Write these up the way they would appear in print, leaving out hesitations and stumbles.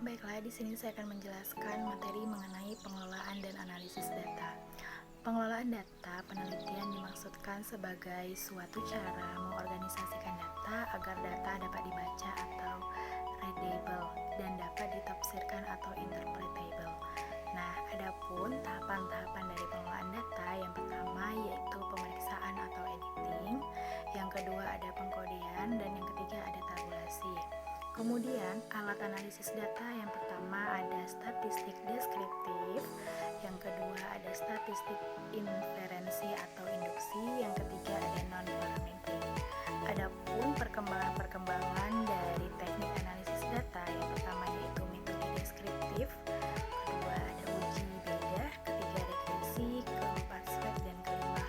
Baiklah, di sini saya akan menjelaskan materi mengenai pengelolaan dan analisis data. Pengelolaan data penelitian dimaksudkan sebagai suatu cara mengorganisasikan data agar data dapat dibaca atau readable dan dapat ditafsirkan atau interpretable. Nah, adapun tahapan-tahapan dari pengelolaan data, yang pertama yaitu pemeriksaan atau editing, yang kedua ada pengkodean, dan yang ketiga ada tabulasi. Kemudian, alat analisis data yang pertama ada statistik deskriptif, yang kedua ada statistik inferensi atau induksi, yang ketiga ada non-parametric. Adapun perkembangan-perkembangan dari teknik analisis data, yang pertama yaitu metode deskriptif, kedua ada uji beda, ketiga regresi, keempat swab, dan kelima.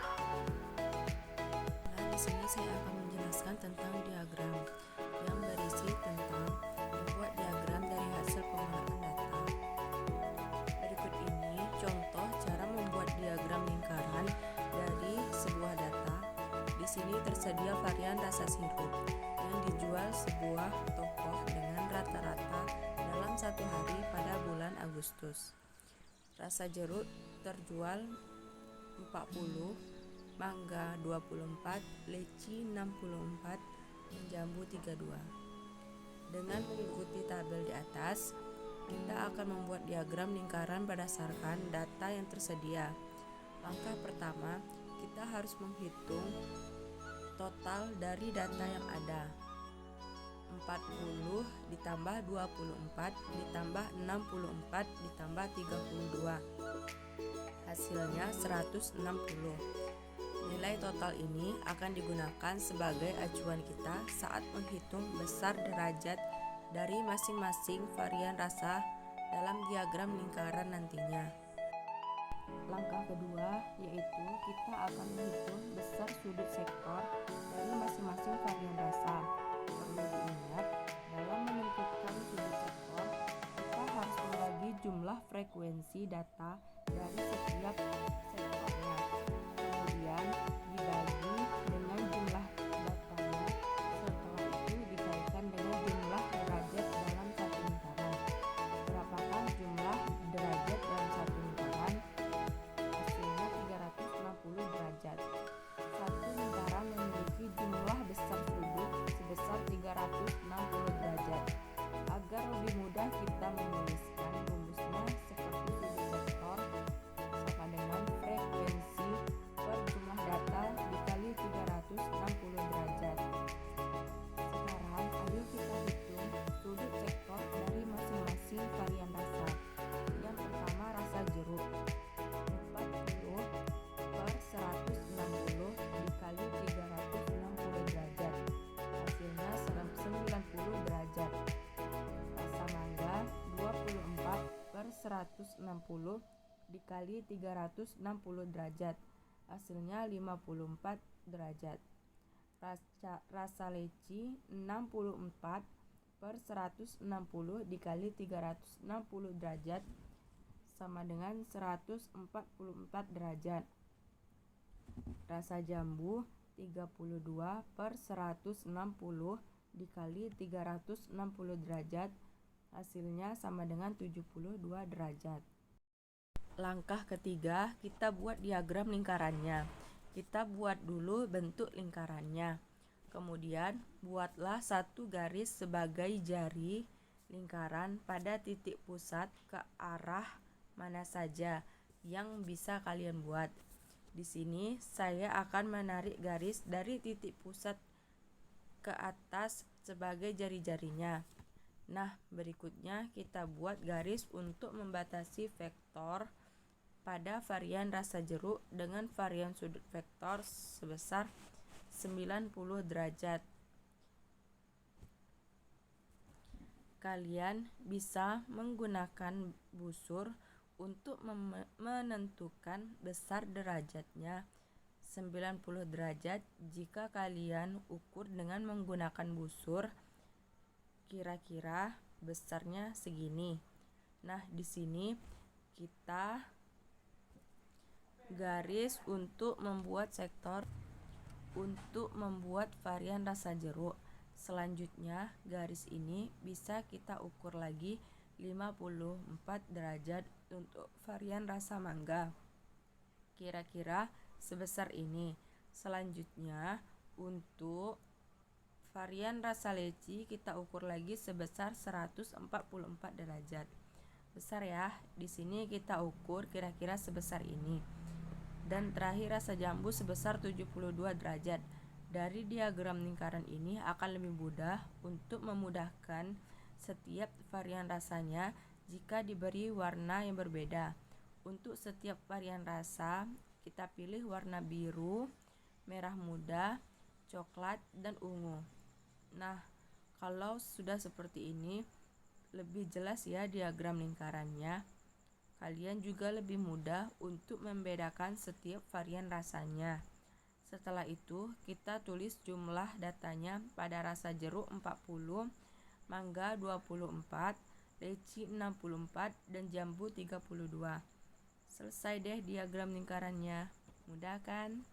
Nah, di sini saya akan menjelaskan tentang diagram yang berisi tentang membuat diagram dari hasil pengolahan data. Berikut ini contoh cara membuat diagram lingkaran dari sebuah data. Di sini tersedia varian rasa sirup yang dijual sebuah toko dengan rata-rata dalam satu hari pada bulan Agustus. Rasa jeruk terjual 40, mangga 24, leci 64, dan jambu 32. Dengan mengikuti tabel di atas, kita akan membuat diagram lingkaran berdasarkan data yang tersedia. Langkah pertama, kita harus menghitung total dari data yang ada. 40 ditambah 24 ditambah 64 ditambah 32. Hasilnya 160. Nilai total ini akan digunakan sebagai acuan kita saat menghitung besar derajat dari masing-masing varian rasa dalam diagram lingkaran nantinya. Langkah kedua yaitu kita akan menghitung besar sudut sektor dari masing-masing varian rasa. Perlu diingat, dalam menentukan sudut sektor, kita harus membagi jumlah frekuensi data dari setiap sektornya. Kemudian dibagi dengan jumlah datanya, setelah itu dikalikan dengan jumlah derajat dalam satu lingkaran. Berapakah jumlah derajat dalam satu lingkaran? Hasilnya 360 derajat. Satu lingkaran memiliki jumlah besar sudut sebesar 360 derajat. Agar lebih mudah kita menuliskan rumusnya seperti sudut sektor sama dengan frekuensi per jumlah data dikali 360 derajat. Sekarang ayo kita hitung sudut sektor dari masing-masing varian rasa. Yang pertama rasa jeruk, 40 per 160 dikali 360 derajat. Hasilnya 90 derajat. Rasa mangga, 24 per 160 dikali 360 derajat. Hasilnya 54 derajat. Rasa leci 64 per 160 dikali 360 derajat sama dengan 144 derajat. Rasa jambu 32 per 160 dikali 360 derajat. Hasilnya sama dengan 72 derajat. Langkah ketiga, kita buat diagram lingkarannya. Kita buat dulu bentuk lingkarannya. Kemudian, buatlah satu garis sebagai jari lingkaran pada titik pusat ke arah mana saja yang bisa kalian buat. Di sini saya akan menarik garis dari titik pusat ke atas sebagai jari-jarinya. Nah, berikutnya kita buat garis untuk membatasi vektor pada varian rasa jeruk dengan varian sudut vektor sebesar 90 derajat. Kalian bisa menggunakan busur untuk menentukan besar derajatnya 90 derajat. Jika kalian ukur dengan menggunakan busur, kira-kira besarnya segini. Nah, di sini kita garis untuk membuat sektor untuk membuat varian rasa jeruk. Selanjutnya, garis ini bisa kita ukur lagi 54 derajat untuk varian rasa mangga. Kira-kira sebesar ini. Selanjutnya untuk varian rasa leci kita ukur lagi sebesar 144 derajat. Besar ya. Di sini kita ukur kira-kira sebesar ini. Dan terakhir rasa jambu sebesar 72 derajat. Dari diagram lingkaran ini akan lebih mudah untuk memudahkan setiap varian rasanya jika diberi warna yang berbeda. Untuk setiap varian rasa, kita pilih warna biru, merah muda, coklat, dan ungu. Nah, kalau sudah seperti ini, lebih jelas ya diagram lingkarannya. Kalian juga lebih mudah untuk membedakan setiap varian rasanya. Setelah itu, kita tulis jumlah datanya pada rasa jeruk 40, mangga 24, leci 64, dan jambu 32. Selesai deh diagram lingkarannya. Mudah kan?